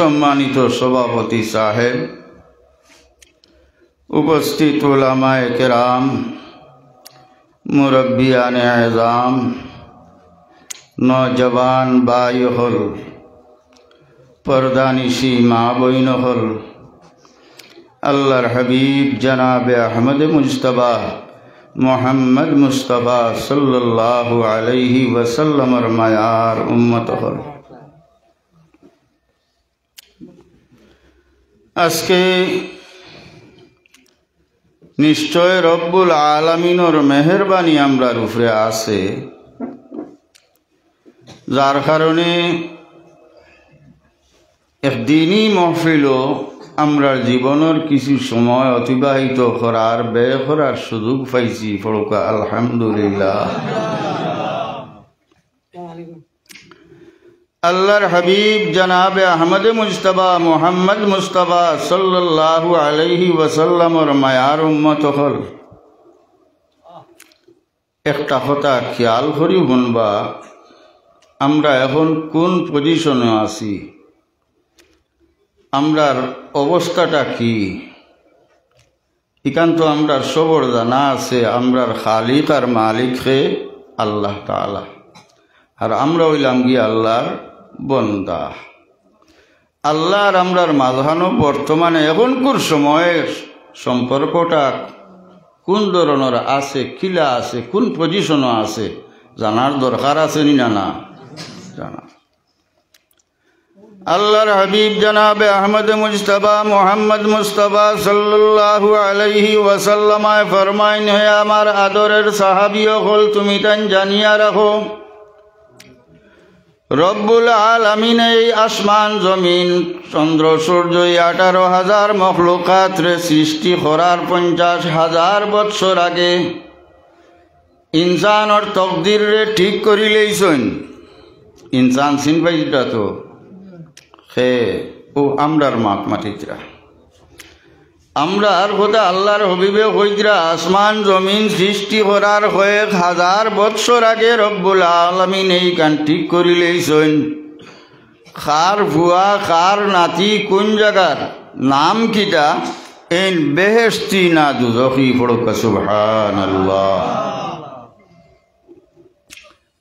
সম্মানিত সভাপতি সাহেব, উপস্থিত উলামায়ে কেরাম, মুরব্বিয়ানে আযম, নওজওয়ান ভাই হল, পর্দানিশি মা বইন হল, আল্লাহর হাবিব জনাবে আহমদ মুজতবা মোহাম্মদ মুস্তফা সাল্লাল্লাহু আলাইহি ওয়াসাল্লামের মায়ার উম্মত হল। আজকে নিশ্চয় রব্বুল আলামিনের মেহেরবানি আমরার উপরে আছে, যার কারণে এক দিনই মহফিলও আমরার জীবনের কিছু সময় অতিবাহিত করার ব্যয় করার সুযোগ পাইছি। পড়ুকা আলহামদুলিল্লাহ। আল্লাহর হাবিব জনাবে আহমদ মুজতবা মোহাম্মদ মুস্তফা সাল্লাল্লাহু আলাইহি ওয়াসাল্লামের মায়ার উম্মত হল। একটা কথা খেয়াল করি শুনবা, আমরা এখন কোন পজিশনে আছি, আমরার অবস্থাটা কি, এখান তো আমরার সবর জানা আছে। আমরার খালিক আর মালিক হে আল্লাহ তাআলা, আর আমরা হইলাম গিয়ে আল্লাহর বন্দা। আল্লাহর আমরার মাঝখানো বর্তমানে এখনকার সময়ের সম্পর্কটা কোন ধরনের আছে, কিলা আছে, কোন পজিশনও আছে, জানার দরকার আছে নি না? না জানা। আল্লাহর হাবিব জনাবে আহমদ মুজতবা মোহাম্মদ মুস্তফা সাল্লাল্লাহু আলাইহি ওয়াসাল্লামায় ফরমাইন, হে আমার আদরের সাহাবীও হল, তুমি তান জানিয়া রাখো, রব্বুল আলামিন এই আসমান জমিন চন্দ্র সূর্য 18,000 মখলুকাত রে সৃষ্টি করার 50,000 বৎসর আগে ইনসানর তকদির রে ঠিক করি লইছেন। ইনসান চিন পাইটা তো হে ও আমরার মাত মাটিতরা, আমরার কথা আল্লাহর হবিবে হইতরা আসমান জমিন সৃষ্টি করার 1,000 বৎসর আগে রব্বুল আলামিন এই কান ঠিক করি লইছেন। খার ভুয়া খার নাতি কোন জায়গার নাম কিটা, এন বেহেশতি না দুজখি। পড়ুকা সুবহানাল্লাহ।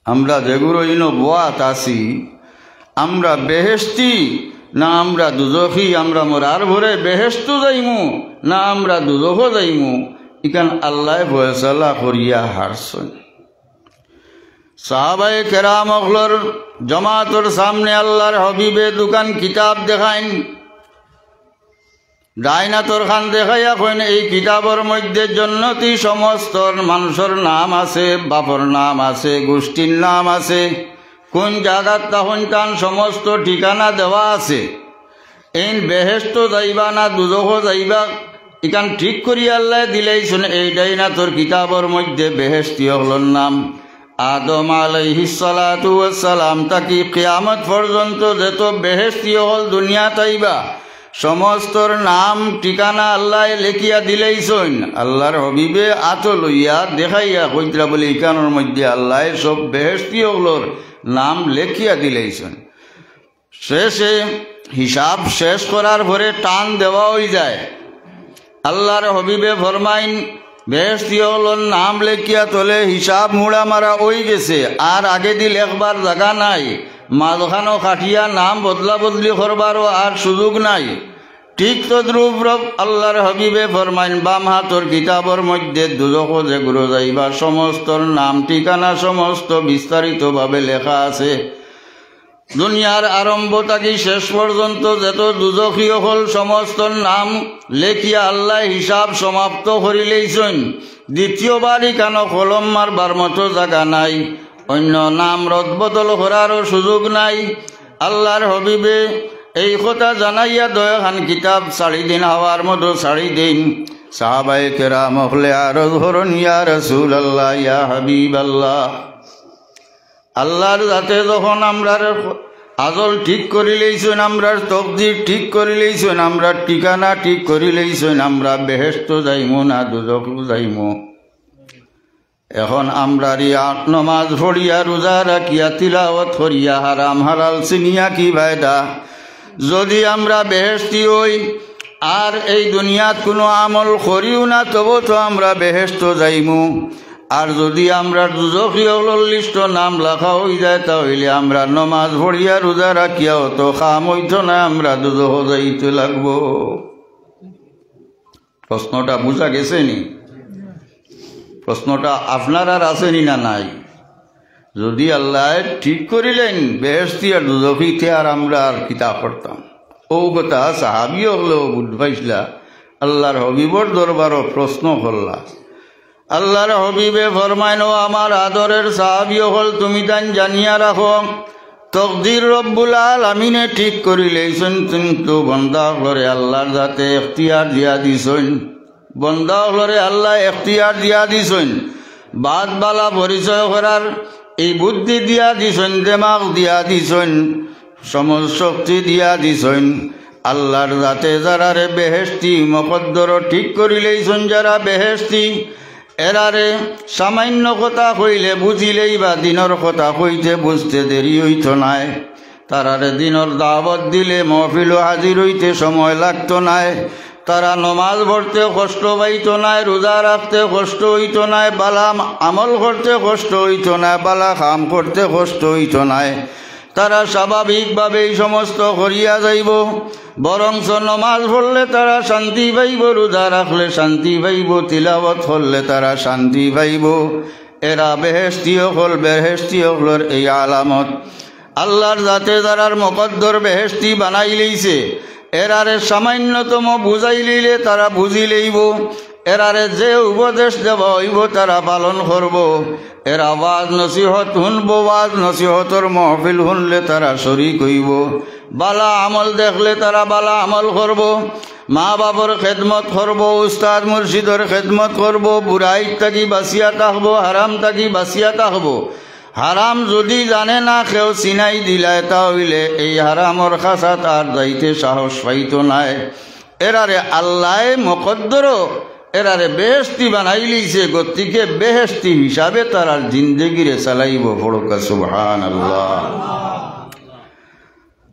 আমরা যেগুলো ইনো বোয়াত আছি, আমরা বেহেশতি না আমরা দুজখি, আমরা মোরার ভরে বেহেশত যাইমু না আমরা দুজখ যাইমু, ইকান আল্লাহ ফয়সালা করিয়া হারছেন। সাহাবায়ে কেরাম অগলর জমাতর সামনে আল্লাহর হবিবে দোকান কিতাব দেখাইন, ডাইনাতর খান দেখাইয়া কইন, এই কিতাবের মধ্যে জন্নতি সমস্ত মানুষের নাম আছে, বাপর নাম আছে, গোষ্ঠীর নাম আছে, কোন জায়গার তখন তান সমস্ত ঠিকানা দেওয়া আছে। এই বেহেশত যাইবা না দুজখ যাইবা, ইকান ঠিক করি আল্লাহ দিলেইছেন। এইটাই না তোর কিতাবের মধ্যে বেহেশতি হলর নাম। আদম আলাইহিস সালাতু ওয়াস সালাম তাকি কিয়ামত পর্যন্ত যত বেহেশতি হল দুনিয়া তাইবা সমস্তর নাম ঠিকানা আল্লাহ লেখিয়া দিলেইছেন। আল্লাহর হবিবে আত লইয়া দেখাইয়া কইতরা বলে ইকানোর মধ্যে আল্লাহ সব বেহেশতি হলর নাম লেখিয়া দিলেইছেন। শেষে হিসাব শেষ করার পরে টান দেওয়া হয়ে যায়। আল্লাহর হবিবে ফরমাইন, বেহেশতি হলর নাম লেখিয়া তোলে হিসাব মুড়া মারা হয়ে গেছে, আর আগে দিল একবার জায়গা নাই, মাঝখানো কাটিয়া নাম বদলা বদলি করবারও আর সুযোগ নাই। ঠিক তদ্রূপ আল্লাহর হবিবে ফরমাইন, বাম হাতর কিতাবর মধ্যে দুজখ যেগুলো যাইবা সমস্তর নাম ঠিকানা সমস্ত বিস্তারিতভাবে লেখা আছে। দুনিয়ার আরম্ভ থাকি শেষ পর্যন্ত যত দুজখী হল সমস্ত নাম লেখিয়া আল্লাহ হিসাব সমাপ্ত করিলেইছেন। দ্বিতীয়বার ইকানো কলম মারবার মতো জায়গা নাই, অন্য নাম রদবদল করারও সুযোগ নাই। আল্লাহর হবিবে এই কথা জানাইয়া দয়াখান কিতাব ছাড়ি দিন, হওয়ার মতো ছাড়ি দিন। সাহাবায়ে কেরাম হলে আরো ধরুন, ইয়া রাসূলুল্লাহ, ইয়া হাবিবাল্লাহ, আল্লাহর যাতে যখন আমরার আজল ঠিক করি লইছেন, আমরার তকদির ঠিক করি লইছেন, আমরা ঠিকানা ঠিক করি লইছেন, আমরা বেহেশত যাইমু না দুজখ যাইমু। এখন আমরার নমাজ পড়িয়া রোজা রাখিয়া তিলাওয়াত করিয়া হারাম হালাল চিনিয়া কি ফায়দা? যদি আমরা বেহেশতি হই আর এই দুনিয়াত কোনো আমল করিও না, তবু তো আমরা বেহেশত যাইমু। আর যদি আমরা দুজখীয়গুলোর লিস্ট নাম লেখা হয়ে যায়, তাহলে আমরা নমাজ পড়িয়া রোজা রাখিয়াও তো খাম হইত না, আমরা দুজখ যাইতে লাগব। প্রশ্নটা বুঝা গেছে নি? প্রশ্নটা আপনার আর আসেনি না নাই? যদি আল্লাহ ঠিক করিলেন বেহেশতি আর দুজখীতে, আর আমরা আর কিতাব পড়তাম। ও কথা সাহাবি হলেও বুঝবাইছিলা, আল্লাহর হবিবর দরবারও প্রশ্ন করলা। আল্লাহর হবিবে ফরমাইন, ও আমার আদরের সাহাবি হল, তুমি তাই জানিয়া রাখো তকদির রব্বুল আলামিনে ঠিক করিলেইছেন, কিন্তু বন্দা হলরে আল্লাহর যাতে এখতিয়ার দিয়া দিছেন। বন্দা হলরে আল্লাহ এখতিয়ার দিয়া দিছেন, বাদ বালা পরিচয় করার এই বুদ্ধি দিয়া দিছেন, দেমাগ দিয়া দিছেন, সমজ শক্তি দিয়া দিছেন। আল্লাহর যাতে যারারে বেহেশতি মকদ্দর ঠিক করিলেইছেন, যারা বেহেশতি এরারে সামান্য কথা কইলে বুঝিলেই বা দিনের কথা কইতে বুঝতে দেরি হইত নাই। তারারে দিনের দাওয়াত দিলে মহফিল হাজির হইতে সময় লাগতো নাই। তারা নমাজ পড়তে কষ্ট পাইত নাই, রোজা রাখতে কষ্ট হইত নাই, বালা আমল করতে কষ্ট হইত না, বালা কাম করতে কষ্ট হইত নাই। তারা স্বাভাবিকভাবে এই সমস্ত করিয়া যাইব। বরঞ্চ নমাজ পড়লে তারা শান্তি পাইব, রোজা রাখলে শান্তি পাইব, তিলাওয়াত করলে তারা শান্তি পাইব। এরা বেহেশতি হল, বেহেশতি হলর এই আলামত। আল্লাহর যাতে যারার মকদ্দর বেহেশতি বানাই লইছে, এরারে সামান্যতম বুঝাই লইলে তারা বুঝি লইব। এরারে যে উপদেশ দেব হইব তারা পালন করব। এরা ওয়াজ নসিহত শুনব, ওয়াজ নসিহতর মহফিল শুনলে তারা শরীক হইব। বালা আমল দেখলে তারা বালা আমল করব। মা বাবার খেদমত করব, উস্তাদ মুর্শিদর খেদমত করব, বুড়াই থাকি বাঁচিয়া থাকব, হারাম থাকি বাঁচিয়া থাকব। হারাম যদি জানে না কেউ চিনাই দিলায়, তাহলে এই হারামর খাসা তার যাইতে সাহস পাইত নাই। এরারে আল্লাহ মকদ্দর এরারে বেহেশতি বানাই লইছে, গতিকে বেহেশতি হিসাবে তারা জিন্দগিরে চালাইব। পড়কা সুবহানাল্লাহ।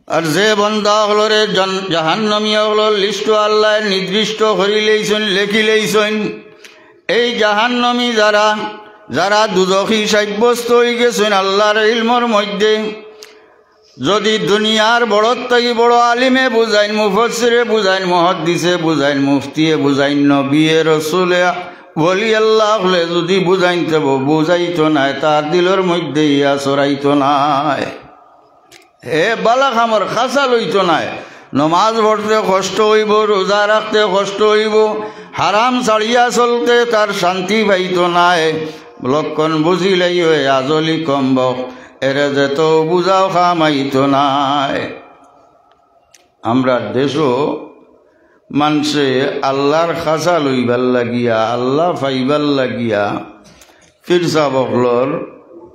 আর যে বন্দা হলরে জাহান্নামীয় হলর লিস্ট আল্লাহ নির্দিষ্ট করি লইছেন, লেখি লইছেন। এই জাহান্নামী যারা যারা দুজখী সাব্যস্ত হয়ে গেছেন আল্লাহর ইলমর মধ্যে, যদি দুনিয়ার বড়র থেকে বড় আলিমে বুঝাইন, মুফাসসিরে বুঝাইন, মুহাদ্দিসে বুঝাইন, মুফতিয়ে বুঝাইন, নবিয়ে রসুলে বলি আল্লাহ হলে যদি বুঝাইতে বুঝাইতো নাই, তার দিলের মধ্যে ইয়া চড়াইতো নাই, হে বালা খামর খাসা লইতো নাই। নমাজ পড়তে কষ্ট হইব, রোজা রাখতে কষ্ট হইব, হারাম ছাড়িয়া চলতে তার শান্তি পাইতো নাই। লক্ষণ বুঝিলেই হয়ে আজলি কম্বক, এরে যেত বুঝাও খামাইত নাই। আমরা দেশও মানুষে আল্লাহর খাসা লইবার লাগিয়া, আল্লাহ ফাইবার লাগিয়া পীর সাবকলর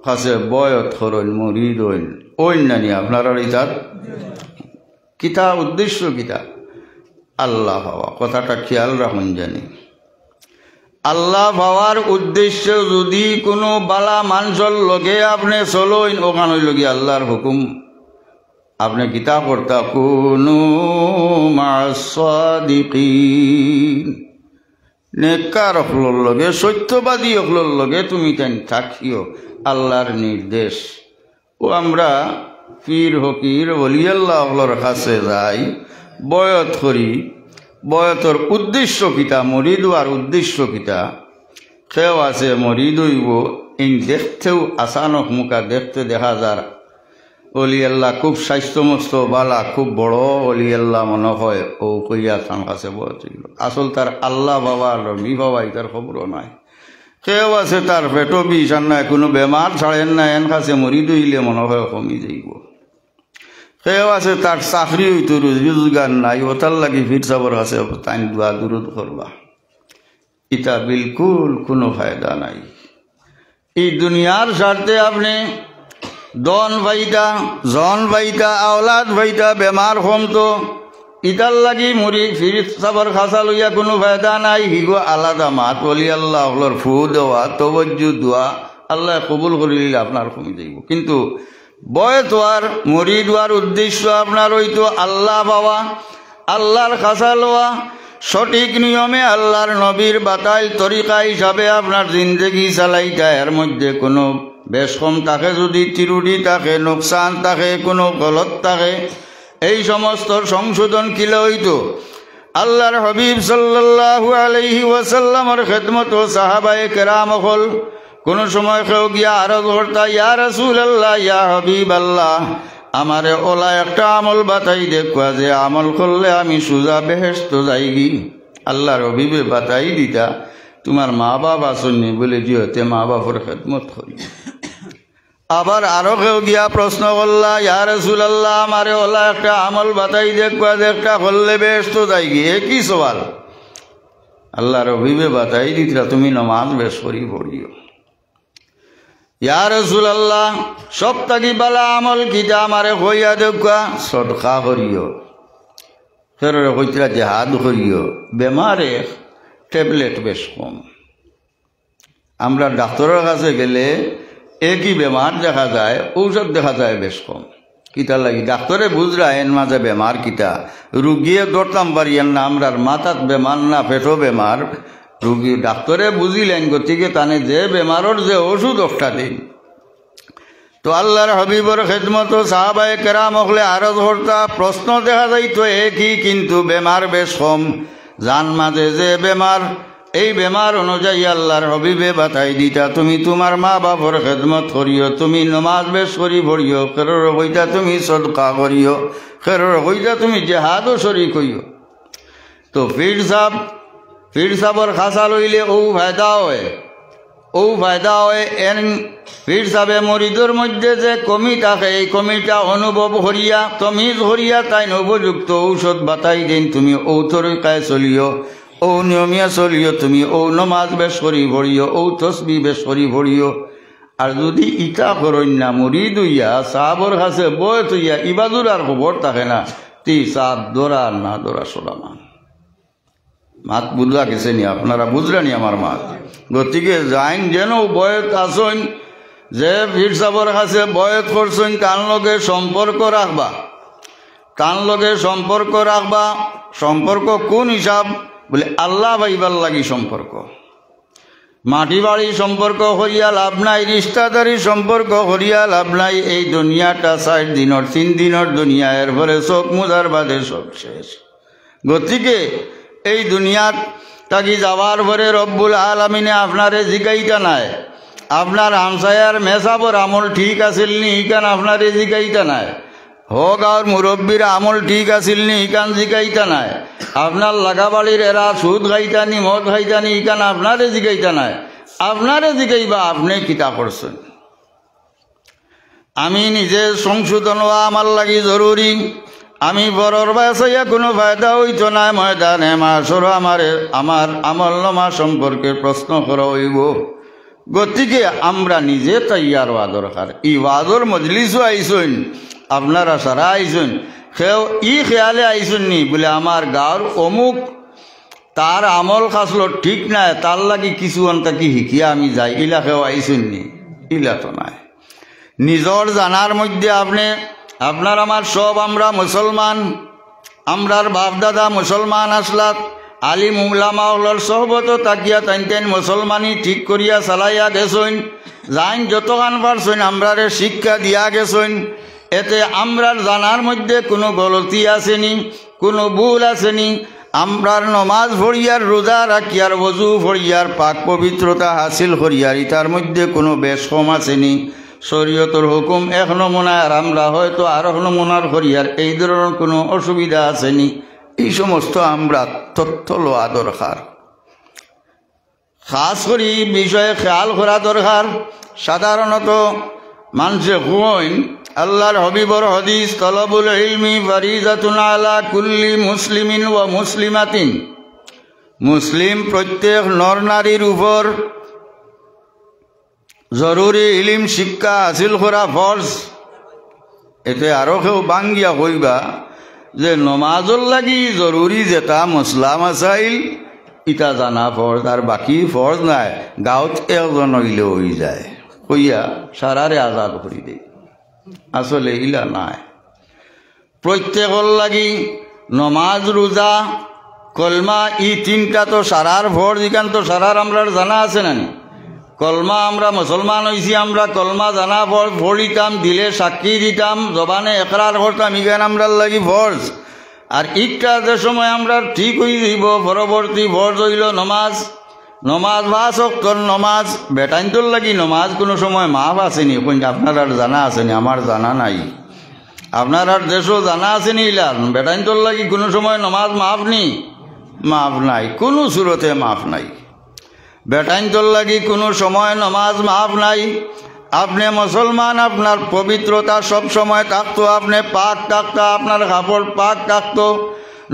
কাছে বয়ত করইন, মুরিদ হইন। অন্যান্য আপনারা ইতার কিতা উদ্দেশ্য কিতা? আল্লাহ পাওয়া। কথাটা খেয়াল রাখুন জানি। আল্লাহ পাওয়ার উদ্দেশ্য যদি কোনো বালা মানুষের লগে আপনি চলইন, ওখানে লগে আল্লাহর হুকুম আপনি কিতা করতা, কুনু মা'আস সাদিকিন, নেককার হকলর লগে, সত্যবাদী হকলর লগে তুমি তাই থাকিও, আল্লাহর নির্দেশ। ও আমরা পীর ফকির ওলি আল্লাহ হকলর কাছে যাই, বয়ত করি। বয়তর উদ্দেশ্য কিতা, মরিদ হওয়ার উদ্দেশ্য কিতা? কেউ আছে মরিদ হইব, এই দেখতেও আসানক মুখা দেখতে দেখা যায় অলি আল্লাহ খুব স্বাস্থ্যমস্ত বালা, খুব বড় অলি আল্লাহ মনে হয়, ও কইয়া তার কাছে বয়ত হইল। আসল তার আল্লাহ বাবা রবি বাবা তার খবরও নাই। কেউ আছে তার পেটও বিষ আর নাই, কোনো বেমার ছাড়েন না, এন কাছে মরিদ হইলে মনে হয় কমি যাইব। কেউ আছে তার চাকরি হইতো, রোজগার নাই, ওটার লাগি পীর সাবর আছে তাই দোয়া দুরুদ করবা। ইটা বিলকুল কোনো ফায়দা নাই। এই দুনিয়ার স্বার্থে আপনি দন ভাইটা, জন ভাইটা, আওলাদ ভাইটা, বেমার কমতো, ইটার লাগি মুড়ি পীর সাবর খাসা লইয়া কোনো ফায়দা নাই। হিগো আলাদা মাত বলি আল্লাহ হলর ফু দেওয়া, তবজ্জু দোয়া আল্লাহ কবুল করিলে আপনার কমে যাইব। কিন্তু বয়ত হওয়ার মুরিদ হওয়ার উদ্দেশ্য আপনার হইতো আল্লাহ পাওয়া, আল্লাহর কাছে লওয়া, সঠিক নিয়মে আল্লাহর নবীর বাতাইল তরিকা হিসাবে আপনার জিন্দগি চালাইতা। এর মধ্যে কোনো বেশকম থাকে, যদি ত্রুটি থাকে, নোকসান থাকে, কোনো গলত থাকে, এই সমস্ত সংশোধন কিলে হইতো আল্লাহর হাবিব সাল্লাল্লাহু আলাইহি ওয়াসাল্লামের খেদমত সাহাবায়ে কেরাম হল। কোন সময় কেউ গিয়া আরজ করতা, ইয়া রাসূলুল্লাহ, ইয়া হাবিবাল্লাহ, আমারে ওলা একটা আমল বাতাই দেখবা যে আমল করলে আমি সুজা বেহেশত যাইগি। আল্লাহর হাবিবে বাতাই দিতা, তোমার মা বাপ আসেননি বলে জিহতে মা বাপের খেদমত করি। আবার আরো কেউ গিয়া প্রশ্ন করলা, ইয়া রাসূলুল্লাহ, আমারে ওলা একটা আমল বাতাই দেখবা যে একটা করলে বেহেশত যাইগি। একই সওয়াল। আল্লাহর হাবিবে বাতাই দিতা, তুমি নামাজ বেশ করি পড়িও। ইয়া রাসূলুল্লাহ, সব থাকি বালা আমল কিটা আমারে কইয়া দেখবা। সদকা করিও, ফের কইতরা জিহাদ করিও। বেমারে ট্যাবলেট বেশ কম। আমরা ডাক্তারের কাছে গেলে একই বেমার দেখা যায়, ঔষধ দেখা যায় বেশ কম। কিতা লাগি ডাক্তারে বুঝরা এন মাঝে বেমার কিতা, রুগিয়ে ধরতাম পারিয়েন না আমরার মাথাত বেমার না পেটও বেমার। রুগী ডাক্তারে বুঝিলেন, গতিকে তানে যে বেমারর যে ওষুধ একটা দিন। তো আল্লাহর হাবিবর খেদমত সাহাবায়ে কেরাম হলে আরজ হরতা, প্রশ্ন দেখা যাইতো একই, কিন্তু বেমার বেশ কম। জান মাঝে যে বেমার, এই বেমার অনুযায়ী আল্লাহর হাবিবে বাতাই দিতা, তুমি তোমার মা বাপর খেদমত করিও, তুমি নমাজ বেশ করি পড়িও, খেরর কইতা তুমি সদকা করিও, খেরর কইতা তুমি জেহাদও শরীক হইও। তো পীর সাহর খাসা লইলে ও ফায়দা হয়, ও ফায়দা হয়। এন পীর সাহেবে মরিদর মধ্যে যে কমি থাকে, এই কমিটা অনুভব করিয়া তমিজ করিয়া তাই উপযুক্ত ঔষধ বাতাই দিন, তুমি ও তরিকায় চলিও, ও নিয়মিয়া চলিও, তুমি ও নমাজ বেশ করি ভরিও, ও তসবি বেশ করি ভরিও। আর যদি ইটা করেন না, মুরিদ হইয়া সাহাবর কাছে বয়স হইয়া ইবাদুর আর খবর থাকে না, তি সাহাব দৌড়া না দৌড়া সোলামান। মাত বুঝলা গেছে নি? আপনারা বুঝলেনি আমার মাত? গতিকে যাইন যেন বয়স আসেন, যে পীর সাহেবের কাছে বয়স করছেন, তার লগে সম্পর্ক রাখবা, তার লগে সম্পর্ক রাখবা। সম্পর্ক কোন হিসাব বলে, আল্লাহ ভাইবার লাগি সম্পর্ক। মাটি বাড়ি সম্পর্ক করিয়া লাভ নাই, রিস্তাদারি সম্পর্ক করিয়া লাভ নাই। এই দুনিয়াটা 4 দিনের 3 দিনের দুনিয়া, এরপরে চোখ মুজার বাদে সব শেষ। গতিকে এই দুনিয়াত তাকি যাওয়ার পরে রব্বুল আলামিনে আপনারে জিগাইতা নাই, আপনার হামসায়ার মেসাবর আমল ঠিক আছিল নি ইকান আপনারে জিগাইতা নাই, হোক আর মুরব্বীর আমল ঠিক আছিল নি ইকান জিগাইতা নাই, আপনার লাগাবাড়ির এরা সুদ খাইতানি মদ খাইতানি ইকান আপনারে জিগাইতা নাই। আপনারে জিগাইবা আপনি কিতা করছেন। আমি নিজে সংশোধন হওয়া আমার লাগি জরুরি। আমি বড়র বাসাইয়া কোনো ফায়দা হইতো না। ময়দানে মাসর আমার আমল নামা সম্পর্কে প্রশ্ন করা হইব। গতিকে আমরা নিজে তৈয়ার হওয়া দরকার। ই ওয়াজর মজলিসও আইসুন, আপনারা সারা আইসুন, সেও ই খেয়ালে আইসুন নি বলে আমার গাঁর অমুক তার আমল খাসলো ঠিক নাই, তার লাগি কিছু অন্তাকি শিকিয়া আমি যাই, ইলা খেও আইসুন নি, ইলা তো নাই। নিজর জানার মধ্যে আপনার আমার সব আমরা মুসলমান, আমরার বাপ দাদা মুসলমান আসলাত, আলিম উলামা হলর সহবত তাকিয়া তাইন মুসলমানি ঠিক করিয়া চালাইয়া গেছইন। যাইন যতখান পারছইন আমরারে শিক্ষা দিয়া গেছইন। এতে আমরার জানার মধ্যে কোনো গলতি আসেনি, কোনো ভুল আসেনি। আমরার নমাজ ভরিয়ার, রোজা রাখিয়ার, ওযু ভরিয়ার, পাক পবিত্রতা হাসিল করিয়ার ইতার মধ্যে কোনো বেশ কম আসেনি। শরীয়তর হুকুম 1 নমুনা, আর আমরা হয়তো আর 1 নমুনার করিয়ার, এই ধরনের কোনো অসুবিধা আসেনি। এই সমস্ত আমরা তথ্য লওয়া দরকার। খাস করি বিষয়ে খেয়াল করা দরকার। সাধারণত মানুষে হুইন আল্লাহর হবিবর হদিস, তলবুল ইলমি ফারিজাতুন আলা কুল্লি মুসলিমিন ওয়া মুসলিমাতিন। মুসলিম প্রত্যেক নর নারীর উপর জরুরি ইলিম শিক্ষা হাসিল করা ফরজ। এতে আরো কেউ বাঙ্গিয়া কইবা যে নমাজর লাগি জরুরি যেটা মসলা মাসাইল ইটা জানা ফরজ, আর বাকি ফরজ নাই, গাঁৱত একজন হইলে হয়ে যায় কইয়া সারারে আজাদ করি দেয়। আসলে ইলা নাই। প্রত্যেকর লাগি নমাজ রোজা কলমা ই তিনটা তো সারার ভোর দিকান তো সারার আমরা জানা আছে না? কলমা আমরা মুসলমান হয়েছি, আমরা কলমা জানা পড়িতাম, দিলে সাক্ষী দিতাম, জবানে একরার করতাম, ইগান আমরার লাগি ফরজ। আর ইটা যে সময় আমরা ঠিক হয়ে যাইব পরবর্তী ফরজ হইল নমাজ। নমাজ 5 ওয়াক্তের নমাজ। বেটাইনটোর লাগি নমাজ কোনো সময় মাফ আসেনি? আপনার আর জানা আসেনি? আমার জানা নাই। আপনার আর দেশও জানা আসেনি ইলার বেটাইনটোর লাগি কোনো সময় নমাজ মাফ নি? মাফ নাই, কোনো সুরতে মাফ নাই। বেটাইনটোর লাগি কোনো সময় নমাজ মাফ নাই। আপনি মুসলমান, আপনার পবিত্রতা সব সময় থাকতো, আপনি পাক থাকতা, আপনার কাপড় পাক থাকতো।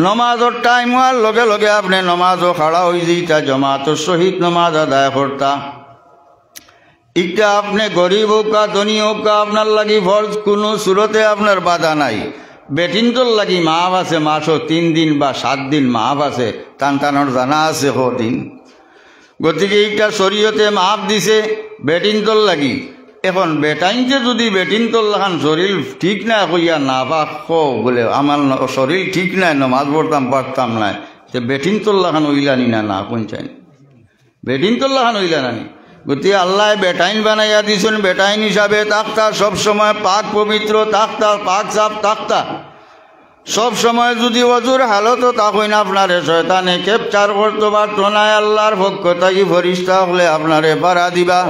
নমাজের টাইম হওয়ার লগে লগে আপনি নমাজও খাড়া হয়ে যেটা জমাতর সহিত নমাজ আদায় করতা। ইটা আপনি গরিব হোক কা ধনী হোক কা আপনার লাগি ফরজ, কোনো সুরতে আপনার বাধা নাই। বেটিনটোর লাগি মাফ আছে, মাসও 3 দিন বা 7 দিন মাফ আছে, টানটানোর জানা আছে কদিন। গতিকে এইটা শরীয়তে মাফ দিছে বেটিনটোর লাগি। এখন বেটাইনকে যদি বেটিনটোর লাগান শরীর ঠিক না কইয়া না পাক বলে আমার শরীর ঠিক নাই, নমাজ পড়তাম পারতাম না, তো বেটিনটোর লাগান ওইলানি না পৌঁছায়? বেটিনটোর লাগান ওইলানি। গতিকে আল্লাহ বেটাইন বানাইয়া দিছেন, বেটাইন হিসাবে থাকতা, সবসময় পাক পবিত্র থাকতা, পাক সাফ থাকতা। সব সময় যদি অজুর হালতও তখন আপনারে শয়তানে ক্যাপচার করতে পারতো না, আল্লাহর পক্ষ থেকে ফেরেশতা হলে আপনারে বাড়া দিবা।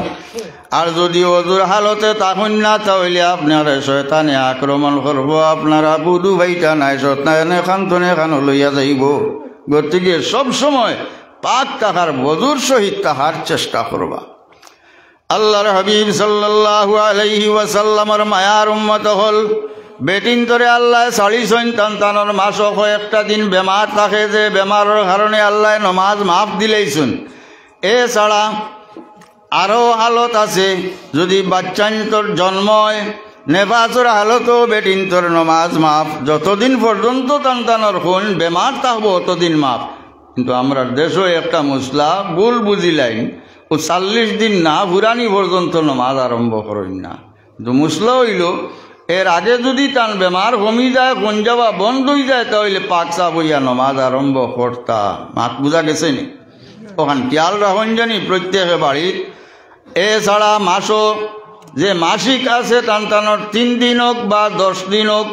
আর যদি অজুর হালতে তখন না, তাহলে আপনারে শয়তানে আক্রমণ করবো, আপনারা বুধু ভাইটা নাই, শয়তানে খান্তনে খান লইয়া যাইব। গতিকে সব সময় পাক থাকার বজুর সহিত তাহার চেষ্টা করবা। আল্লাহর হাবিব সাল্লাল্লাহু আলাইহি ওয়াসাল্লামের মায়ার উম্মত হল বেটিন ধরে আল্লাহ 40 সন্তানের মাসও কয়েকটা দিন বেমার থাকে, যে বেমারের কারণে আল্লাহ নমাজ মাফ দিলেইছুন। এছাড়া আরও হালত আছে, যদি বাচ্চান্তর জন্ম হয় নেফাসর হালতও বেটিনতর নমাজ মাফ, যতদিন পর্যন্ত সন্তানের খুন বেমার থাকবো ততদিন মাফ। কিন্তু আমরা দেশও একটা মুসলা ভুল বুঝিলাইন, ও 40 দিন না ফুরানি পর্যন্ত নমাজ আরম্ভ করেন না। কিন্তু মুসলা হইল এর আগে যদি তার বেমার কমি যায়, কোন যাওয়া বন্ধ হয়ে যায়, তাহলে পাক সাফ হইয়া নমাজ আরম্ভ করতা। মাত বুঝা গেছে নি? ওখান খেয়াল রাখুন জানি প্রত্যেকে বাড়ির। এছাড়া মাসও যে মাসিক আছে টানটানোর 3 দিন হোক বা 10 দিন হোক,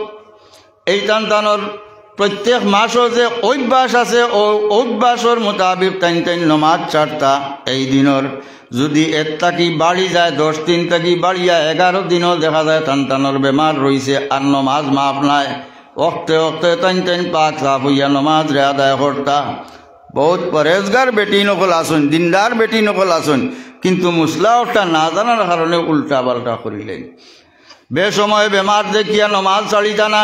এই টানটানোর প্রত্যেক মাসও যে অভ্যাস আছে, ও অভ্যাসের মোতাবিক টাইন নমাজ ছাড়তা। এই দিনের যদি 1 থাকি বাড়ি যায়, 10 দিন থাকি বাড়িয়া 11 দিনও দেখা যায় টানটানোর বেমার রয়েছে, আর নমাজ মাফ নাই। ওক্তে ওক্তে টাইন পাক সাফ হইয়া নমাজ রে আদায় করতা। বহুত পরেজগার বেটি নকল আসুন, দিনদার বেটি নকল আসুন, কিন্তু মুসলা ওটা না জানার কারণে উল্টা পাল্টা করিলেন। বেসময় বেমার দেখিয়া নমাজ ছাড়িতা না।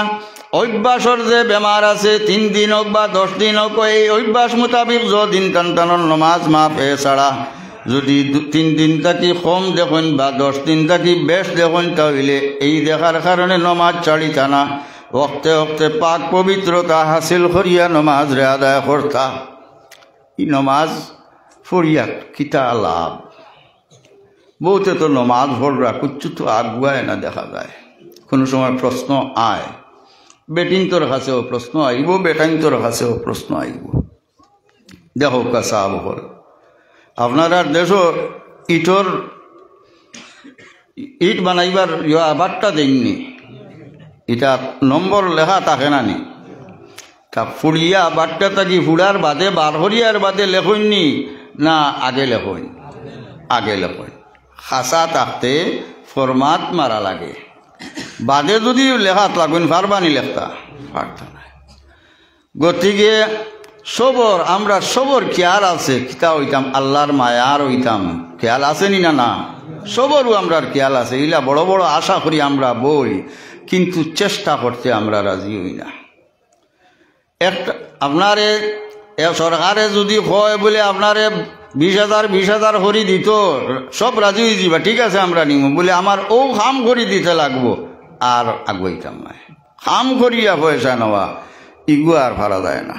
অভ্যাসর যে বেমার আছে 3 দিন হোক বা 10 দিন হোক, এই অভ্যাস মোতাবিক যদিন টানটানোর নমাজ মাফ। এছাড়া যদি 3 দিন থাকি কম দেখুন বা 10 দিন থাকি বেশ দেখুন, তাহলে এই দেখার কারণে নমাজ ছাড়িতা না। ওক্তে ওক্তে পাক পবিত্রতা হাসিল করিয়া নমাজ রে আদায় করতা। ই নমাজ ফরিয়া কিতা লাভ? বহুতে তো নমাজ ভররা কুচ্ছু তো আগুয়ায় না, দেখা যায়। কোনো সময় প্রশ্ন আয়, বেটিনতর কাছেও প্রশ্ন আইব, বেটাইনতর কাছেও প্রশ্ন আইব। দেখো কাসাব হল আপনার দেশও ইট বানাইবার আবারটা দেননি, এটা নম্বর লেখা থাকে না নি? তা ফুড়িয়া বাট্টা থাকি ফুড়ার বাদে বার হরিয়ার বাদে লেখননি না আগে লেখন? আগে লেখন। খাসা থাকতে ফরমাত মারা লাগে, বাদে যদি লেখাত লাগুন পারবানি লেখতা পারত না। গতিকে সবর আমরা সবর খেয়াল আছে, কিতা হইতাম আল্লাহর মায়ার হইতাম, খেয়াল আছে নি না? না, সবরও আমরা খেয়াল আছে। ইলা বড় বড় আশা করি আমরা বই, কিন্তু চেষ্টা করতে আমরা রাজি হই না। একটা আপনারে সরকারে যদি হয় বলে আপনারে 20,000 করি দিত, সব রাজি হয়ে যাবা, ঠিক আছে আমরা নিব বলে আমার ও খাম করি দিতে লাগবো, আর আগুয়াইতাম না। খাম করিয়া পয়সা নেওয়া ইগু আর ভাড়া যায় না।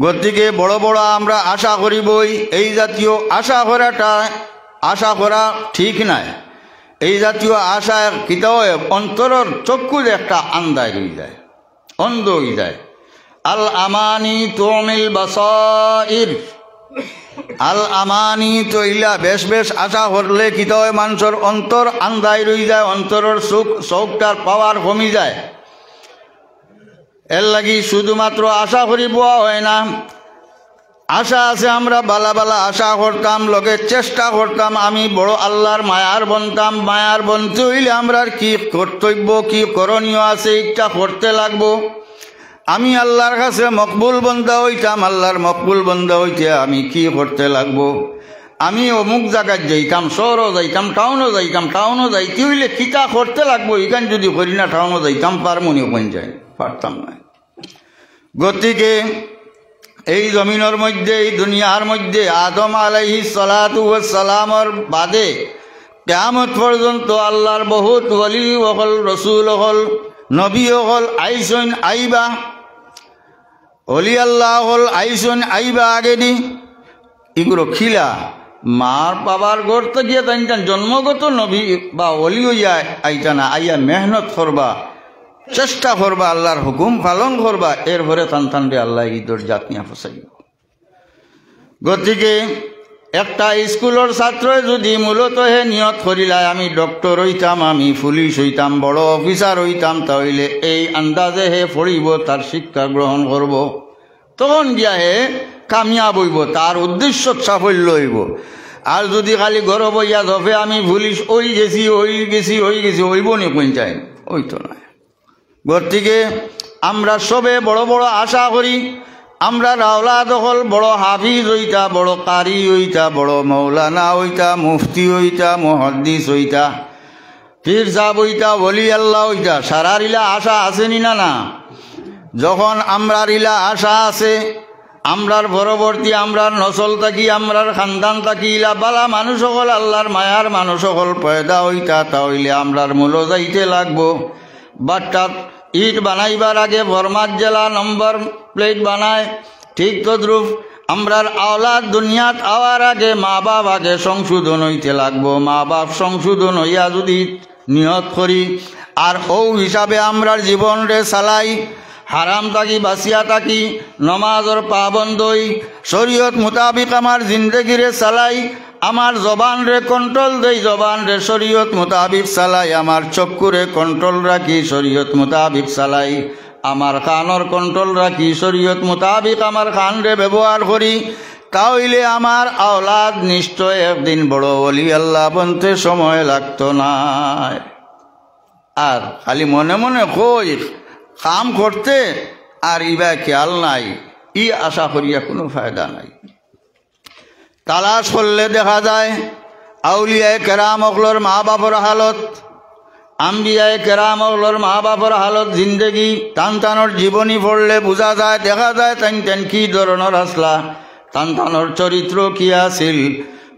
গতিকে বড় বড় আমরা আশা করিবই, এই জাতীয় আশা করা ঠিক নাই। এই জাতীয় আশা কিতাও অন্তরের চক্ষু একটা আন্দায় হয়ে যায়, অন্ধ হয়ে যায়। আল আমানি তুমিল বাসাইর, আল আমানি তো ইলা বেশ বেশ আশা করলে কিতাও মানুষের অন্তর আন্দায় রয়ে যায়, অন্তরের চোখটার পাওয়ার কমে যায়। এর লাগি শুধুমাত্র আশা করি বোয়া হয় না, আশা আছে আমরা বালা বালা আশা করতাম, লগে চেষ্টা করতাম আমি বড় আল্লাহর মায়ার বনতাম। মায়ার বনতে হইলে আমরা কি কর্তব্য কি করণীয় আছে এটা করতে লাগবো। আমি আল্লাহর কাছে মকবুল বন্দা হইতাম, আল্লাহর মকবুল বন্দা হইতে আমি কি করতে লাগবো। আমি অমুক জায়গায় যাইতাম, শহরও যাইতাম, টাউনও যাইতাম, টাউনও যাইতে হইলে কিতা করতে লাগবো। এখান যদি করি না টাউনও যাইতাম পারমনি ওখান যাই পারতাম না। গতিকে এই জমিনের মধ্যে এই দুনিয়ার মধ্যে আদম আলাইহিস সালাতু ওয়াস সালামর বাদে কিয়ামত পর্যন্ত আল্লাহর বহুত ওলি হল, রসুল হল, নবী হল আইসন আইবা, অলি আল্লাহ হল আইসন আইবা আগেনি। এগুলো খিলা মার বাবার গড়তে গিয়ে তাই জন্মগত নবী বা অলি হইয়া আইতা না, আইয়া মেহনত করবা, চেষ্টা করবা, আল্লাহর হুকুম পালন করবা, এর ভরে টানটানবে আল্লাহ ঈদর জাতনিয়া ফসাই। গতিকে একটা স্কুলের ছাত্র যদি মূলত হে নিয়ত করিলায় আমি ডক্টর হইতাম, আমি পুলিশ হইতাম, বড় অফিসার হইতাম, তাহলে এই আন্দাজে হে পড়িব, তার শিক্ষা গ্রহণ করব, তখন গিয়া হে কামিয়াব হইব, তার উদ্দেশ্য সাফল্য হইব। আর যদি খালি ঘর বইয়া ধপে আমি পুলিশ ওই গেছি ওই গেছি ওই গেছি হইব নি কোন চাই, ওই তো নয়। গতিকে আমরা সবে বড় বড় আশা করি, আমরা রাওলাদ হল বড় হাফিজ হইতা, বড় কারি হইতা, বড় মৌলানা হইতা, মুফতি হইতা, মুহাদ্দিস হইতা, পীর সাহেব হইতা, ওলি আল্লাহ হইতা। সারার ইলা আশা আসেনি না? না। যখন আমরার ইলা আশা আছে, আমরার পরবর্তী আমরার নসল থাকি, আমরার খানদান থাকি ইলা বালা মানুষ সকল আল্লাহর মায়ার মানুষ সকল পয়দা হইতা, তাহলে আমরার মূল যাইতে লাগবো। বাট্টাত ইট বানাইবার আগে বরমাত জেলা নম্বর প্লেট বানায়, ঠিক তদ্রুপ আমরার আওলাদ দুনিয়াত আওয়ার আগে মা বাপ আগে সংশোধন হইতে লাগবো। মা বাপ সংশোধন হইয়া যদি নিয়ত করি আর ও হিসাবে আমরার জীবন রে চালাই, হারাম থাকি বাঁচিয়া থাকি, নমাজর পাবন্দ হই, শরীয়ত মোতাবিক আমার জিন্দগিরে চালাই, আমার জবান রে কন্ট্রোল দেই, জবান রে শরীয়ত মোতাবিক চালাই, আমার চক্ষুরে কন্ট্রোল রাখি, শরীয়ত মোতাবিক চালাই, আমার কানর কন্ট্রোল রাখি, শরীয়ত মোতাবিক আমার কান রে ব্যবহার করি, তাহলে আমার আওলাদ নিশ্চয় একদিন বড় ওলি আল্লাহ বনতে সময় লাগতো না। আর খালি মনে মনে কই কাম করতে আর ইবা খেয়াল নাই, ই আশা করিয়া কোনো ফায়দা নাই। তালাশ করলে দেখা যায় আউলিয়ায়ে কেরাম অগলোর মা বাপর হালত, আম্বিয়ায়ে কেরাম অগলোর মা বাপর হালত, জিন্দগি টানটানোর জীবনী পড়লে বোঝা যায়, দেখা যায় টান কি ধরনের আসলা, টানটানোর চরিত্র কি আছিল।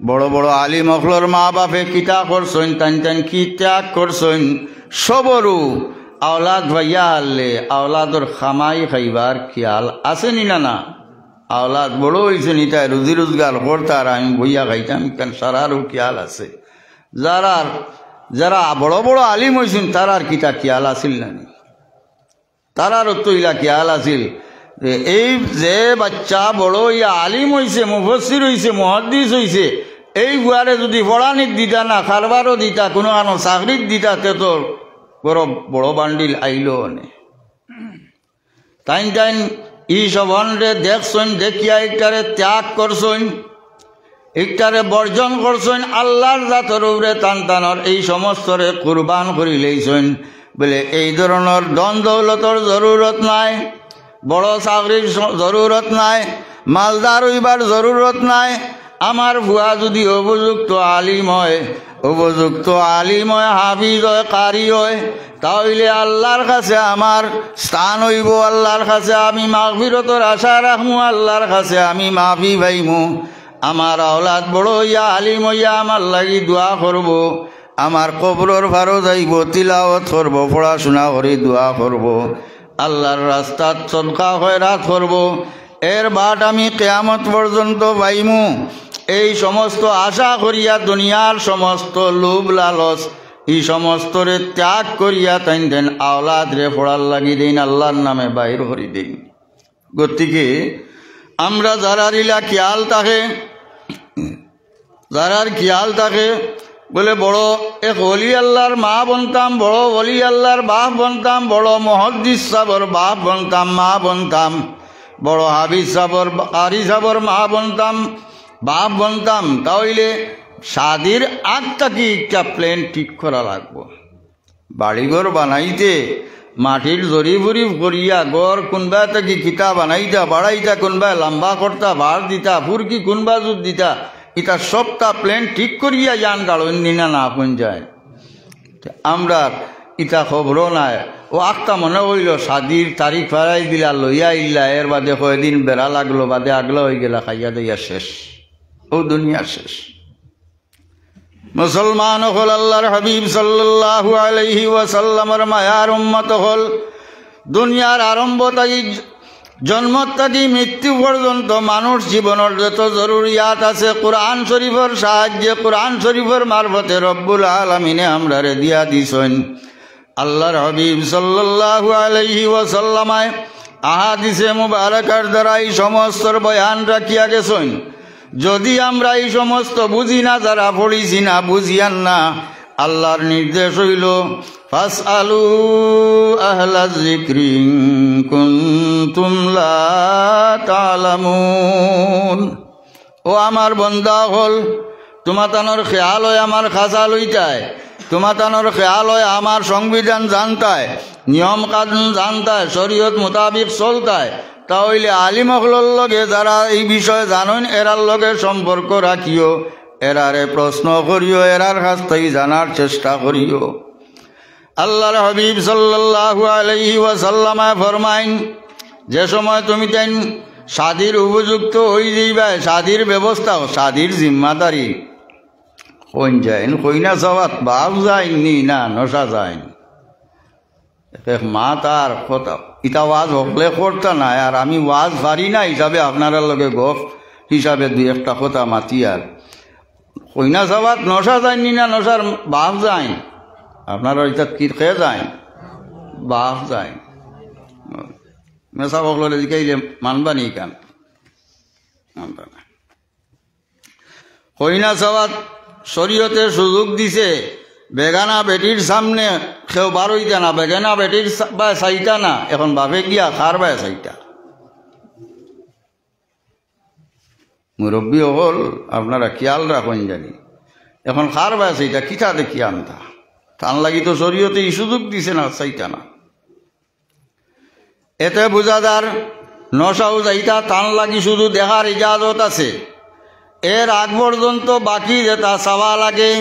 বড় বড় আলিম অগলোর মা বাপে কিতা করছেন, টান কি ত্যাগ করছেন। সবরু আওলাদ ভাইয়া হারলে আওলাদর খামাই খাইবার খেয়াল আসেনি না? না। আওলাদ বড় হয়েছে নি, তাই রুজি রোজগার করতার, আমি বইয়া খাইতাম, কেন সারারও খেয়াল আছে। যারা বড় বড় আলিম হয়েছেন তারার কিতা খেয়াল আসিল না? তারারও তো ইলা খেয়াল আসিল যে এই যে বাচ্চা বড় ইয়া আলিম হয়েছে, মুফাসসির হয়েছে, মুহাদ্দিস হয়েছে, এই গুয়ারে যদি পড়ানিত দিতা না, খারবারও দিতা, কোনো কারণ চাকরিত দিতা, তে তোর বড় বড় বান্ডিল আইল নে। তাইন ই সবনরে দেখছেন, দেখিয়া একটারে ত্যাগ করছেন, একটারে বর্জন করছেন, আল্লাহর জাতর উপরে টানটানর এই সমস্তরে কুরবান করি লইছেন। বলে এই ধরনের ধন দৌলতর জরুরত নাই, বড় চাকরির জরুরত নাই, মালদার হইবার জরুরত নাই। আমার ভুয়া যদি উপযুক্ত আলিম হয়, উপযুক্ত আলিম হয়, হাফিজ হয়, কারি হয়, তাহলে আল্লাহর কাছে আমার স্থান হইব, আল্লাহর কাছে আমি মাগফিরতর আশা রাখমু, আল্লাহর কাছে আমি মাফি পাইমু। আমার আওলাদ বড় হইয়া আলিম হইয়া আমার লাগি দোয়া করব, আমার কবরর ভারো যাইব, তিলাওয়াত করব, পড়াশোনা করে দোয়া করব, আল্লাহর রাস্তাত সদকা খয়রাত করব। এর বাট আমি কিয়ামত পর্যন্ত পাইমু। এই সমস্ত আশা করিয়া দুনিয়ার সমস্ত লোভ লালচ এই সমস্তরে ত্যাগ করিয়া তাইন দেন আওলাদ রে পড়ার লাগি দিন আল্লাহর নামে বাইর করি দিন। গতিকে আমরা যারার ইলা খেয়াল থাকে বলে বড় এক অলি আল্লাহর মা বনতাম, বড় অলি আল্লাহর বাপ বনতাম, বড় মুহাদ্দিস সাবর বাপ বনতাম, মা বনতাম, বড় হাফিজ সাবর কারি সাবর মা বনতাম, বাপ বনতাম, তাহলে শাদির আগ থাকি একটা প্লেন ঠিক করা লাগবো। বাড়িঘর বানাইতে মাটির জরি ভরি করিয়া গড় কোনবা থাকি কিতা বানাইতা বাড়াইতা, কোনবা লম্বা করতা ভাড় দিতা, ফুরকি কোনবা জুত দিতা, এটা সবটা প্লেন ঠিক করিয়া যান গাড়ন দিনা না আপন যায়। আমরা ইটা খবরও নাই। ও আখটা মনে হইল শাদির তারিখ ফারাই দিলা লইয়া ইল্লা, এর বাদে কয়দিন বেড়া লাগলো, বাদে আগলা হয়ে গেলা, খাইয়া দিয়া শেষ, ও দুনিয়া শেষ। মুসলমান হল আল্লাহর হাবিব সাল্লাল্লাহু আলাইহি ওয়াসাল্লামের মায়ার উম্মত হল। দুনিয়ার আরম্ভ থাকি জন্ম থাকি মৃত্যু পর্যন্ত মানুষ জীবনের যত জরুরিয়াত আছে কোরআন শরীফের সাহায্যে, কোরআন শরীফের মারফতে রব্বুল আলামিনে আমরারে দিয়া দিছেন। আল্লাহর হাবিব সাল্লাল্লাহু আলাইহি ওয়াসাল্লামায় আহাদিসে মুবারাকার দ্বারা এই সমস্ত বয়ান রাখিয়া গেছেন। যদি আমরা এই সমস্ত বুঝি না, যারা পড়িছি না, বুঝিয়ান না, আল্লাহর নির্দেশ হইল ফাসআলু আহলা যিকরি ইন কুনতুম লা তা'লামুন। ও আমার বান্দা হল, তোমাতানোর খেয়াল হয় আমার খাসা লইতায়, তোমাতানোর খেয়াল হয় আমার সংবিধান জানতায়, নিয়ম কানুন জানতায়, শরীয়ত মোতাবিক চলতায়, তাহলে আলিমহলর লগে যারা এই বিষয়ে জানেন এরার লগে সম্পর্ক রাখিও, এরারে প্রশ্ন করিও, এরার কাছ থেকে জানার চেষ্টা করিও। আল্লাহর হাবিব সাল্লাল্লাহু আলাইহি ওয়াসাল্লামে ফরমাইন, যে সময় তুমি তাই শাদির উপযুক্ত হই যাইবাই, শাদির ব্যবস্থা, শাদির জিম্মাদারি কইন যাইন, কইনা যাওয়াত বাপ যায়নি না নশা যায়নি। মা তার কথা ইটা ওয়াজ হকলে করতা না, আর আমি ওয়াজ পারি না হিসাবে আপনারা লগে গপ হিসাবে দুই একটা কথা মাতি, আর কইনা যাওয়াত নশা যায়নি না নশার বাপ যায়, আপনারা এটা কি খেয়ে যায়, বাপ যায়। মেসা হকলে দিকে মানবা নি কেন, মানবা না। কইনা যাওয়াত শরীয়তে সুযোগ দিছে, বেগানা বেটির সামনে কেউ বারইতা না, বেগানা বেটির বা চাইতা না, এখন বাপে গিয়া খার বায় চাইতা। মুরব্বী হল আপনারা খেয়াল রাখুন জানি, এখন খার বায় চাইতা কিতা দেখি আনতা, টান লাগি তো শরীয়তে এই সুযোগ দিছে না, চাইতা না। এতে বুঝাদার নশাও যাইতা টান লাগি শুধু দেখার ইজাজত আছে, এর আগ পর্যন্ত বাকি যেটা চাওয়া লাগে,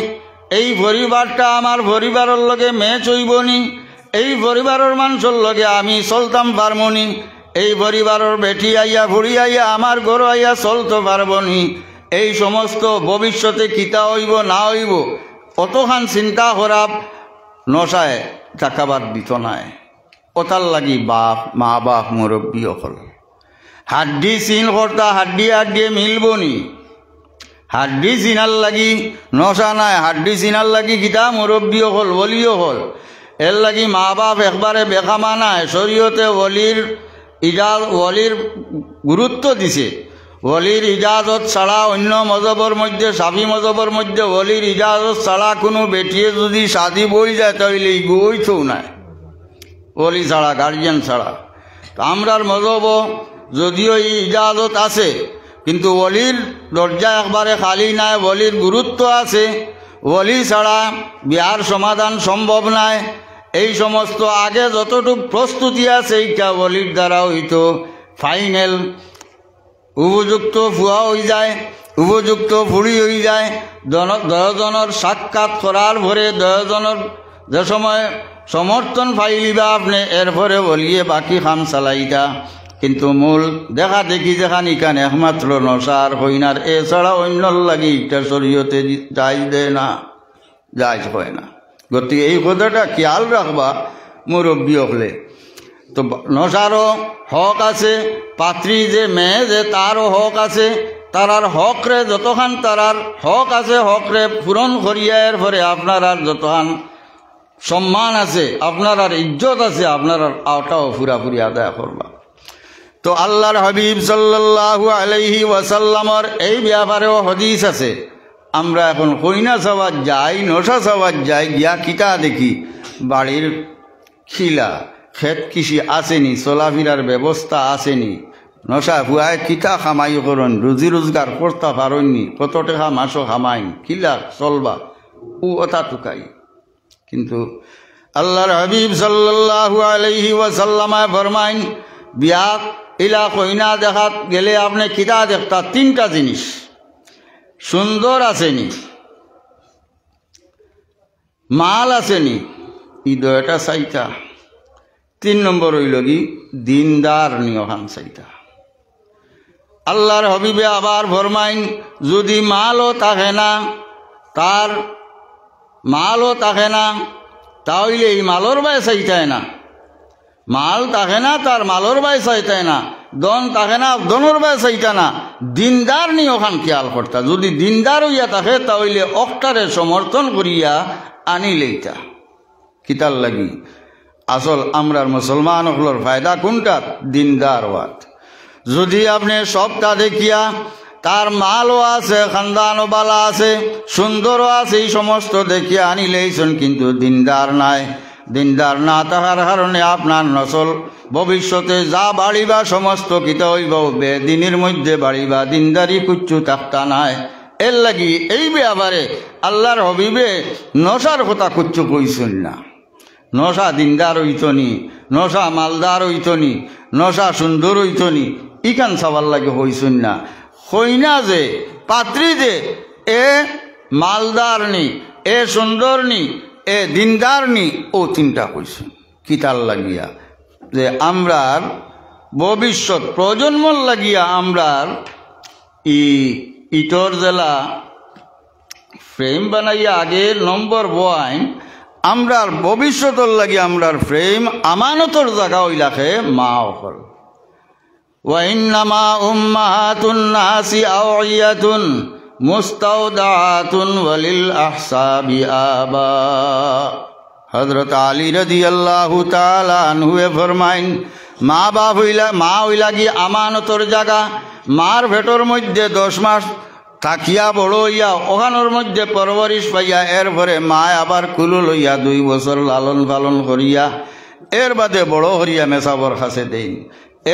এই পরিবারটা আমার পরিবারের লগে ম্যাচ হইবনি, এই পরিবারের মানুষের লগে আমি চলতাম পারবনি, এই পরিবারের বেটি আইয়া ভুড়ি আইয়া আমার ঘর আইয়া চলতে পারবনি, এই সমস্ত ভবিষ্যতে কিতা হইব না হইব অতখান চিন্তা করা নশায় টাকাবার দিত নাই। ওটার লাগি বাপ মা বাপ মুরব্বী হল হাড্ডি চিন কর্তা, হাড্ডি হাড্ডিয়ে মিলবনি, হাড্ডি চিনার লাগি নশা নাই, হাড্ডি চিনার লাগি কিতা মুরব্বী হল বলিও হল। এর লাগি মা বাপ একবারে বেকামা নাই, শরীয়তে ওলির গুরুত্ব দিছে। ওলির ইজাজত ছাড়া অন্য মজবর মধ্যে, সাফি মজবর মধ্যে ওলির ইজাজত ছাড়া কোনো বেটিয়ে যদি শাদি বই যায় তাহলে গইছেও নাই, ওলি ছাড়া, গার্জিয়ান ছাড়া। আমরার মজব যদিও এই ইজাজত আছে, কিন্তু ওলির দরজা একবারে খালি নাই, ওলির গুরুত্ব আছে, ওলি ছাড়া বিয়ার সমাধান সম্ভব নাই। এই সমস্ত আগে যতটুকু প্রস্তুতি আছে এইটা ওলির দ্বারা হইতো ফাইনাল, উপযুক্ত ফুয়া হয়ে যায়, উপযুক্ত ফুড়ি হয়ে যায়। দশজনের সাক্ষাৎ করার পরে দশজনের যে সময় সমর্থন পাইলিবা আপনি, এরপরে বলিয়ে বাকি খাম চালাইতা। কিন্তু মূল দেখা দেখি যেখান ইখান একমাত্র নশার হইনার, এছাড়া অন্যর লাগি এটা শরীয়তে যাইজ দেয় না, যাইজ হয় না। গতিকে এই কথাটা খেয়াল রাখবা মুরব্বী হলে। তো নশারও হক আছে, পাত্রী যে মেয়ে যে তারও হক আছে, তারার হকরে যতখান তারার হক আছে হকরে পূরণ করিয়া এর পরে আপনার আর যতখান সম্মান আছে, আপনার আর ইজ্জত আছে, আপনার আর আওটাও পুরাপুরি আদায় করবা। তো আল্লাহর হাবিব সাল্লাল্লাহু আলাইহি ওয়াসাল্লামর এই ব্যাপারেও হাদিস আছে। আমরা এখন কইনা চাওয়ার যাই, নশা চাওয়ার যাই, গিয়া কিতা দেখি বাড়ির খিলা ক্ষেত কৃষি আসেনি, চলাফেরার ব্যবস্থা আসেনি, নশা ভুয়ায় কিতা খামাই করুন, রুজি রোজগার করতে পারেননি, কত টাকা মাসও খামাইন, খিলা চলবা ও অতা টুকাই। কিন্তু আল্লাহর হাবিব সাল্লাল্লাহু আলাইহি ওয়াসাল্লামে ফরমাইন, বিয়া ইলা কইনা দেখাত গেলে আপনি কিতা দেখতা? তিনটা জিনিস সুন্দর আসেনি, মাল আসেনি, হৃদয়টা চাইতা, 3 নম্বর হইল কি দিনদার নিয়হান চাইতা। আল্লাহর হাবিবে আবার ফরমাইন, যদি মালও থাকে না, তার মালও থাকে না, তাহলে এই মালর বাই চাইতায় না, মাল থাকে না তার মালর বাই চাইতায় না, দন থাকে না দনের বাই চাইতা না, দিনদার নিয়ে ওখান খেয়াল করতা। যদি দিনদার হইয়া থাকে তাহলে অক্টারে সমর্থন করিয়া আনিলেইতা। কিতার লাগি আসল আমরার মুসলমান হলোর ফায়দা কোনটা? দিনদার ওয়াত। যদি আপনি সবটা দেখিয়া তার মালও আছে, খানদানও বালা আছে, সুন্দরও আছে, এই সমস্ত দেখিয়া আনিলেইছেন, কিন্তু দিনদার নাই, দিনদার না থাকার কারণে আপনার নসল ভবিষ্যতে যা বাড়িবা সমস্ত কিতা হইব বেদিনের মধ্যে বাড়িবা, দিনদারি কুচ্ছু থাকতা নাই। এর লাগি এই ব্যাপারে আল্লাহর হবিবে নশার কথা কুচ্ছু কইছেন না। নশা দিনদার হইতনি, নশা মালদার হইতনি, নশা সুন্দর হইতনি, ইখান সবার লাগে হইছেন না। হইনা যে পাত্রী যে এ মালদার নি, এ সুন্দর নি, এ দিনদার নি, ও তিনটা কইছেন কিতার লাগিয়া যে আমরার ভবিষ্যৎ প্রজন্মর লাগিয়া আমরার ইটর জেলা ফ্রেম বানাইয়া আগের নম্বর বয়াইন, আমরার ভবিষ্যতর লাগি আমরার ফ্রেম আমানতর জায়গা ওইলাকে মা অকল। ওয়াইন্নামা উম্মাহাতুন নাসি আওয়াইয়াতুন মুস্তাউদাতুন ওয়ালিল আহসাবি আবা। হযরত আলী রাদিয়াল্লাহু তাআলা আনহু ফরমাইন, মা বাপ হইলা কি আমানতর জায়গা। মার ভেটর মধ্যে 10 মাস থাকিয়া বড় হইয়া ওখানোর মধ্যে পরবরিশ পাইয়া এরপরে মা আবার কুলো লইয়া 2 বছর লালন পালন করিয়া এর বাদে বড় হরিয়া মেসাবর কাছে দেন।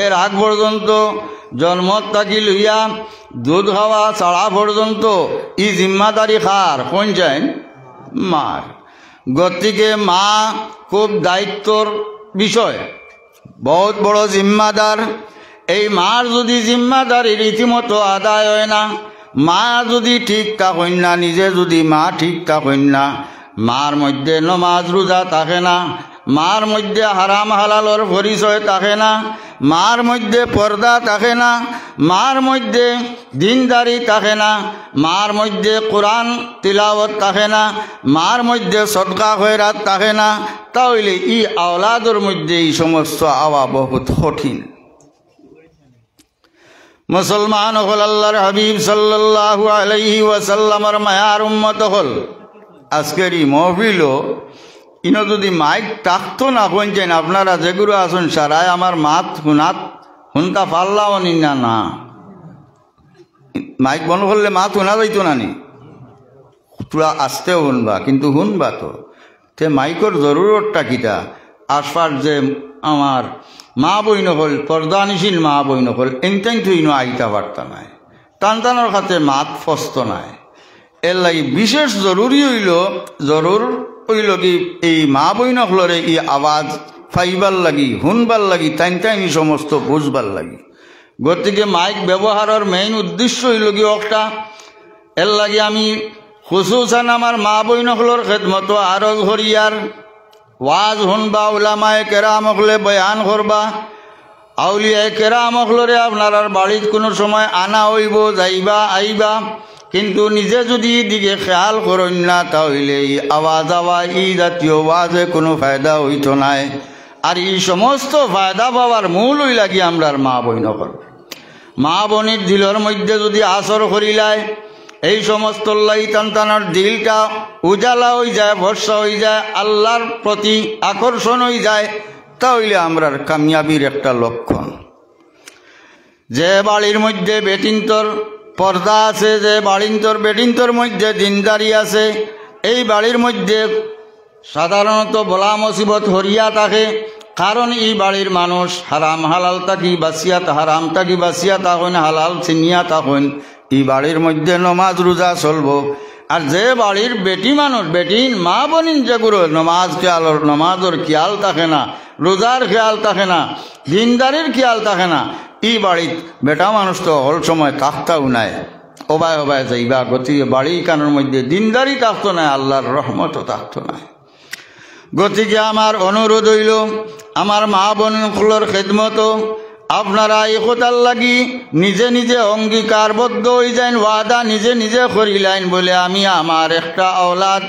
এর আগ পর্যন্ত জন্ম থাকি লইয়া দুধ খাওয়া ছাড়া পর্যন্ত ই জিম্মাদারি খার কোন যায় মার। গতিকে মা খুব দায়িত্বর বিষয়, বহুত বড় জিম্মাদার। এই মার যদি জিম্মাদারি রীতিমতো আদায় হয় না, মা যদি ঠিক থাকেন না, নিজে যদি মা ঠিক থাকেন না, মার মধ্যে নমাজ রোজা থাকে না, মার মধ্যে হারাম হালালর পরিচয় থাকে না, মার মধ্যে পর্দা থাকে না, মার মধ্যে দিনদারি থাকে না, মার মধ্যে কোরআন তিলাওয়াত থাকে না, মার মধ্যে সদকা খয়রাত থাকে না, তাহলে ই আওলাদর মধ্যে এই সমস্ত আওয়া বহুত কঠিন। মুসলমান হল আল্লাহর হাবিব সাল্লাল্লাহু আলাইহি ওয়াসাল্লামের মায়ার উম্মত হল। আজকের এই মহফিল ইনো যদি মাইক থাকতো না পৌঁছেন, আপনারা যেগুলো আসুন সারায় আমার মাত শুনতা পারলাও নি না, না মাইক বন্ধ করলে মাত শোনা যাইতো না নি, তোরা আসতেও শুনবা, কিন্তু শুনবা তো তে মাইকর জরুরতটা কিটা। আশপাশ যে আমার মা বই নকল, পর্দানিশীল মা বই নকল, এনটাইন তো ইনো আইতা বার্তা নাই, টানটানোর খাতে মাত ফস্ত নাই। এর লাগি বিশেষ জরুরি হইল কি এই মা বই নকলরে ই আওয়াজ ফাইবার লাগি, শুনবার লাগি, টাইন সমস্ত বুঝবার লাগি। গতিকে মাইক ব্যবহারের মেইন উদ্দেশ্য হইল কি একটা। এর লাগি আমি খুসুসান আমার মা বই নকলর খেদমত আরজ হরিয়ার ওয়াজ শুনবা, উলামায়ে কেরাম হকলে বয়ান করবা, আউলিয়ায়ে কেরাম হকলরে আপনার বাড়িত কোনো সময় আনা হইব, যাইবা আইবা, কিন্তু নিজে যদি দিকে খেয়াল করেন না তাহলে এই আওয়াজ এই জাতীয় ওয়াজে কোনো ফায়দা হইতো নাই। আর এই সমস্ত ফায়দা পাওয়ার মূল হই লাগি আমরার মা বই নকল। মা বোনের দিলের মধ্যে যদি আসর করিলায়, এই সমস্ত টানার দিলটা উজালা হয়ে যায়, ভরসা হয়ে যায়, আল্লাহর প্রতি আকর্ষণ হয়ে যায়, তাহলে আমরার কামিয়াবির একটা লক্ষণ। যে বাড়ির মধ্যে বেটিন্তর পর্দা আছে, যে বাড়িন্তর বেটিন্তর মধ্যে দিনদারি আছে, এই বাড়ির মধ্যে সাধারণত বলা মুসিবত হরিয়া থাকে। কারণ এই বাড়ির মানুষ হারাম হালাল তাকি বাসিয়া, হারাম তাকি বাসিয়া তখন হালাল চিনিয়া তখন এই বাড়ির মধ্যে নমাজ রোজা চলবো। আর যে বাড়ির বেটি মানুষ, বেটিন মা বোনিন যেগুলো নমাজের খেয়াল থাকে না, রোজার খেয়াল থাকে না, দিনদারির খেয়াল থাকে না, এই বাড়িত বেটা মানুষ তো হল সময় তাকতাও নাই, ওবায় ওবায় যাইবা গতিকে বাড়ি কানের মধ্যে দিনদারি থাকতো না, আল্লাহর রহমতও থাকতো না। গতিকে আমার অনুরোধ হইল, আমার মা বোনগুলোর খেদমত আপনারা এই কথার লাগি নিজে নিজে অঙ্গীকারবদ্ধ হয়ে যান, ওয়াদা নিজে নিজে করিলেন বলে আমি আমার একটা আওলাদ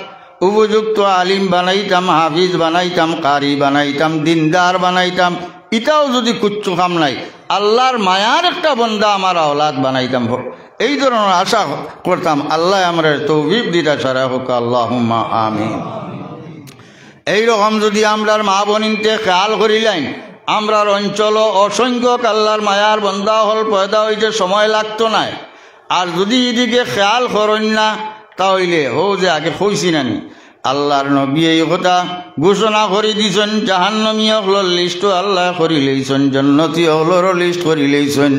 উপযুক্ত আলিম বানাইতাম, হাফিজ বানাইতাম, কারি বানাইতাম, দিনদার বানাইতাম। এটাও যদি কুচ্ছু কাম নাই, আল্লাহর মায়ার একটা বন্দা আমার আওলাদ বানাইতাম, এই ধরনের আশা করতাম। আল্লাহ আমরা তৌফিক দিতা সারা হোক, আল্লাহুম্মা আমিন। এইরকম যদি আমরার মা বোনিনতে খেয়াল করিলেন, আমরার অঞ্চল অসংখ্যক আল্লাহর মায়ার বন্দা হল পয়দা হইতে সময় লাগতো না। আর যদি এদিকে খেয়াল করেন না, তাহলে যে আগে কইছি নানি আল্লাহর নবী এই কথা ঘোষণা করে দিয়েছেন, জাহান্নামী হলর লিস্ট আল্লাহ করি লইছেন, জান্নাতি হলর লিস্ট করি লইছেন।